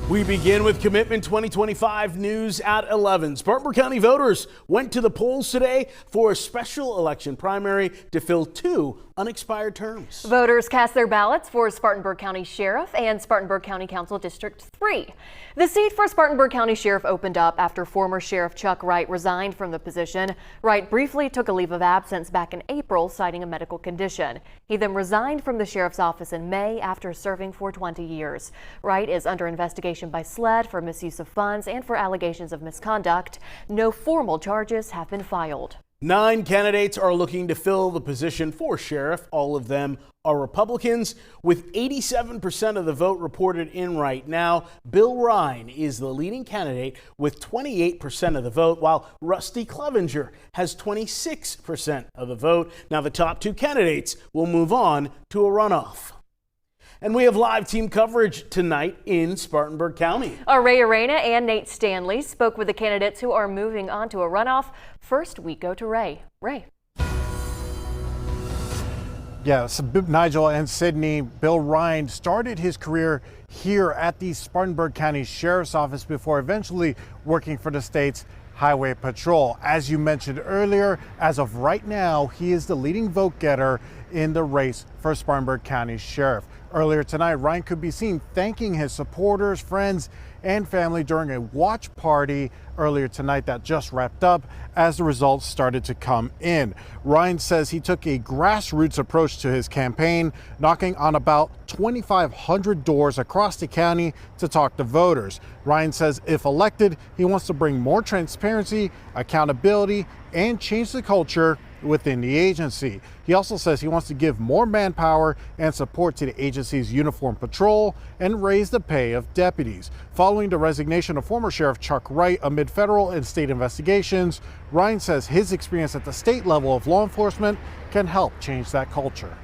We begin with Commitment 2025 news at 11. Spartanburg County voters went to the polls today for a special election primary to fill 2 unexpired terms. Voters cast their ballots for Spartanburg County Sheriff and Spartanburg County Council District 3. The seat for Spartanburg County Sheriff opened up after former Sheriff Chuck Wright resigned from the position. Wright briefly took a leave of absence back in April, citing a medical condition. He then resigned from the sheriff's office in May after serving for 20 years. Wright is under investigation by SLED for misuse of funds and for allegations of misconduct. No formal charges have been filed. 9 candidates are looking to fill the position for sheriff. All of them are Republicans, with 87% of the vote reported in right now. Bill Ryan is the leading candidate with 28% of the vote, while Rusty Clevenger has 26% of the vote. Now the top 2 candidates will move on to a runoff. And we have live team coverage tonight in Spartanburg County. Ray Arena and Nate Stanley spoke with the candidates who are moving on to a runoff. First, we go to Ray. Ray. Yes, Nigel and Sydney, Bill Ryan started his career here at the Spartanburg County Sheriff's Office before eventually working for the state's Highway Patrol. As you mentioned earlier, as of right now, he is the leading vote getter in the race for Spartanburg County Sheriff. Earlier tonight, Ryan could be seen thanking his supporters, friends, and family during a watch party earlier tonight that just wrapped up as the results started to come in. Ryan says he took a grassroots approach to his campaign, knocking on about 2,500 doors across the county to talk to voters. Ryan says if elected, he wants to bring more transparency, accountability, and change the culture within the agency. He also says he wants to give more manpower and support to the agency's uniform patrol and raise the pay of deputies. Following the resignation of former Sheriff Chuck Wright amid federal and state investigations, Ryan says his experience at the state level of law enforcement can help change that culture.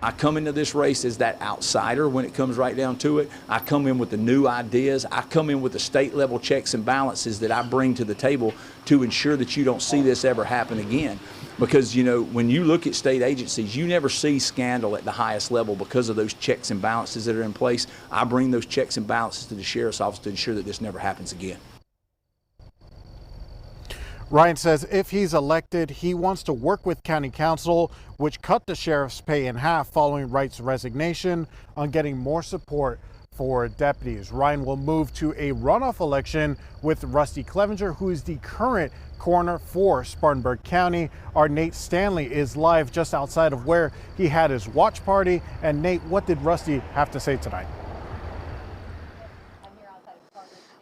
I come into this race as that outsider when it comes right down to it. I come in with the new ideas. I come in with the state level checks and balances that I bring to the table to ensure that you don't see this ever happen again. Because, you know, when you look at state agencies, you never see scandal at the highest level because of those checks and balances that are in place. I bring those checks and balances to the sheriff's office to ensure that this never happens again. Ryan says if he's elected, he wants to work with county council, which cut the sheriff's pay in half following Wright's resignation, on getting more support for deputies. Ryan will move to a runoff election with Rusty Clevenger, who is the current coroner for Spartanburg County. Our Nate Stanley is live just outside of where he had his watch party. And Nate, what did Rusty have to say tonight?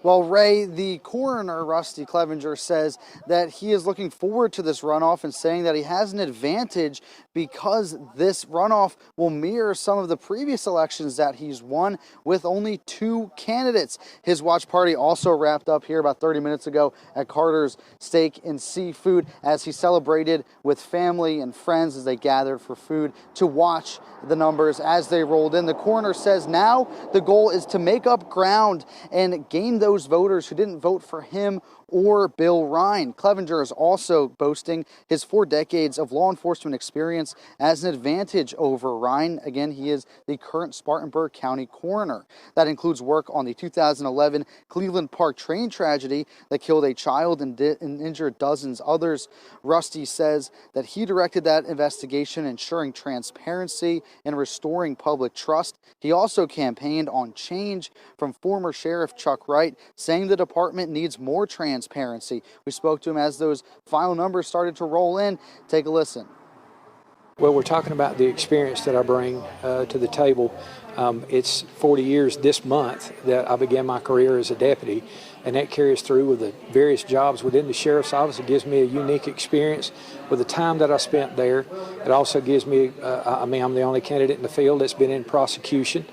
Well, Ray, the coroner, Rusty Clevenger, says that he is looking forward to this runoff and saying that he has an advantage because this runoff will mirror some of the previous elections that he's won with only 2 candidates. His watch party also wrapped up here about 30 minutes ago at Carter's Steak and Seafood as he celebrated with family and friends as they gathered for food to watch the numbers as they rolled in. The coroner says now the goal is to make up ground and gain those voters who didn't vote for him or Bill Ryan. Clevenger is also boasting his 4 decades of law enforcement experience as an advantage over Ryan. Again, he is the current Spartanburg County coroner. That includes work on the 2011 Cleveland Park train tragedy that killed a child and injured dozens others. Rusty says that he directed that investigation, ensuring transparency and restoring public trust. He also campaigned on change from former Sheriff Chuck Wright, saying the department needs more transparency. We spoke to him as those final numbers started to roll in. Take a listen. Well, we're talking about the experience that I bring to the table. It's 40 years this month that I began my career as a deputy, and that carries through with the various jobs within the sheriff's office. It gives me a unique experience with the time that I spent there. It also gives me, I'm the only candidate in the field that's been in prosecution.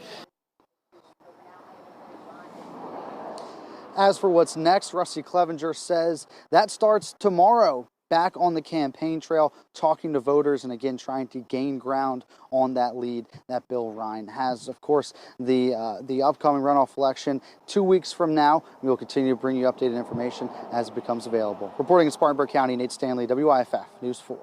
As for what's next, Rusty Clevenger says that starts tomorrow. Back on the campaign trail, talking to voters and again trying to gain ground on that lead that Bill Ryan has. Of course, the upcoming runoff election 2 weeks from now. We will continue to bring you updated information as it becomes available. Reporting in Spartanburg County, Nate Stanley, WIFF News 4.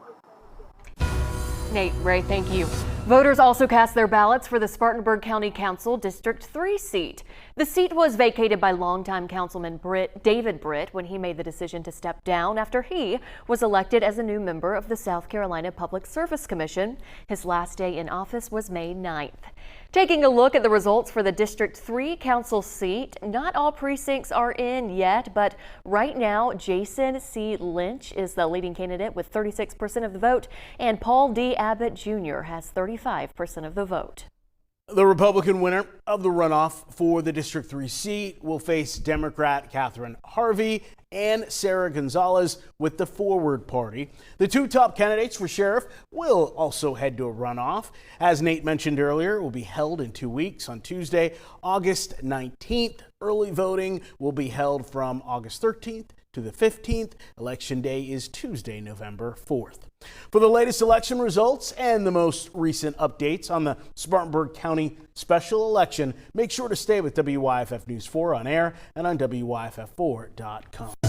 Nate, Ray, thank you. Voters also cast their ballots for the Spartanburg County Council District 3 seat. The seat was vacated by longtime Councilman David Britt when he made the decision to step down after he was elected as a new member of the South Carolina Public Service Commission. His last day in office was May 9th. Taking a look at the results for the District 3 council seat, not all precincts are in yet, but right now Jason C. Lynch is the leading candidate with 36% of the vote, and Paul D. Abbott Jr. has 35% of the vote. The Republican winner of the runoff for the District 3 seat will face Democrat Catherine Harvey and Sarah Gonzalez with the Forward Party. The two top candidates for sheriff will also head to a runoff. As Nate mentioned earlier, it will be held in 2 weeks on Tuesday, August 19th. Early voting will be held from August 13th to the 15th. Election day is Tuesday, November 4th. For the latest election results and the most recent updates on the Spartanburg County special election, make sure to stay with WYFF News 4 on air and on WYFF4.com.